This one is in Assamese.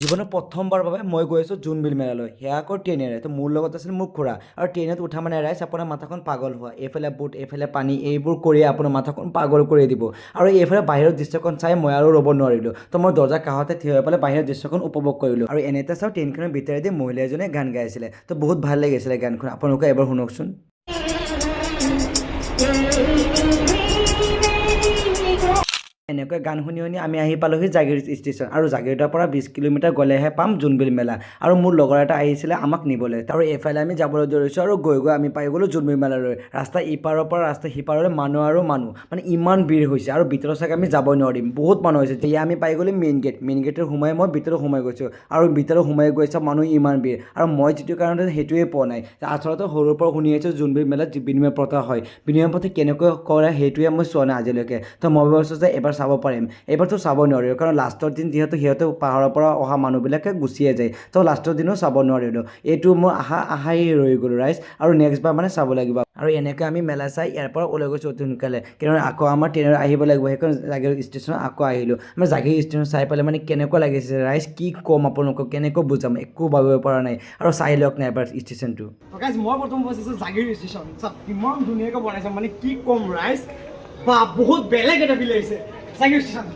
জীৱনৰ প্ৰথমবাৰ বাবে মই গৈ আছোঁ জোনবিল মেলালৈ সেয়া আকৌ ট্ৰেইনেৰে তো মোৰ লগত আছিল মোৰ খুৰা আৰু ট্ৰেইনত উঠা মানে ৰাইজ আপোনাৰ মাথাখন পাগল হোৱা এইফালে বুট এইফালে পানী এইবোৰ কৰিয়ে আপোনাৰ মাথাখন পাগল কৰি দিব আৰু এইফালে বাহিৰৰ দৃশ্যখন চাই মই আৰু ৰ'ব নোৱাৰিলোঁ তো মই দৰ্জাৰ কাষতে থিয় হৈ পেলাই বাহিৰৰ দৃশ্যখন উপভোগ কৰিলোঁ আৰু এনেতে চাওঁ ট্ৰেইনখনৰ ভিতৰেদি মহিলা এজনে গান গাই আছিলে তো বহুত ভাল লাগিছিলে গানখন আপোনালোকে এবাৰ শুনকচোন এনেকৈ গান শুনি শুনি আমি আহি পালোহি জাগিৰোড ষ্টেচন আৰু জাগিৰোডৰ পৰা 20 কিলোমিটাৰ গ'লেহে পাম জোনবিল মেলা আৰু মোৰ লগৰ এটা আহিছিলে আমাক নিবলৈ আৰু এইফালে আমি যাবলৈ ধৰিছোঁ আৰু গৈ গৈ আমি পাই গ'লোঁ জোনবিল মেলালৈ ৰাস্তা ইপাৰৰ পৰা ৰাস্তা সিপাৰলৈ মানুহ আৰু মানুহ মানে ইমান ভিৰ হৈছে আৰু ভিতৰত চাগে আমি যাবই নোৱাৰিম বহুত মানুহ হৈছে এতিয়া আমি পাই গ'লোঁ মেইন গেটত সোমাই মই ভিতৰত সোমাই গৈছোঁ আৰু ভিতৰত সোমাই গৈছে মানুহ ইমান ভিৰ আৰু মই যিটো কাৰণতে সেইটোৱে পোৱা নাই আচলতে সৰুৰ পৰা শুনি আছোঁ জোনবিল মেলাত বিনিময় প্ৰথা হয় বিনিময় প্ৰথা কেনেকৈ কৰে সেইটোৱে মই চোৱা নাই আজিলৈকে তো মই ভাবিছোঁ যে এবাৰ চাব পাৰিম এবাৰতো চাব নোৱাৰিলোঁ কাৰণ লাষ্টৰ দিন যিহেতু সিহঁতে পাহাৰৰ পৰা অহা মানুহবিলাকে গুচিয়ে যায় তো লাষ্টৰ দিনো চাব নোৱাৰিলোঁ এইটো মই আশাই ৰৈ গ'লোঁ ৰাইজ আৰু নেক্সট বাৰ মানে চাব লাগিব আৰু এনেকৈ আমি মেলা চাই ইয়াৰ পৰা ওলাই গৈছোঁ অতি সোনকালে কাৰণ আকৌ আমাৰ ট্ৰেইনত আহিব লাগিব সেইকাৰণে জাগিৰোড ষ্টেচনত আকৌ আহিলোঁ আমাৰ জাগিৰোড ষ্টেচন চাই পেলাই মানে কেনেকুৱা লাগিছে ৰাইজ কি ক'ম আপোনালোকক কেনেকৈ বুজাম একো ভাবিব পৰা নাই আৰু চাই লওক নাই এবাৰ ষ্টেচনটো মই প্ৰথম বস্তুটো জাগিৰোড ষ্টেচন ইমান ধুনীয়াকৈ বনাইছে মানে কি ক'ম ৰাইজ বা বহুত বেলেগ এটা ফিল আহিছে জাগিৰোড ষ্টেচন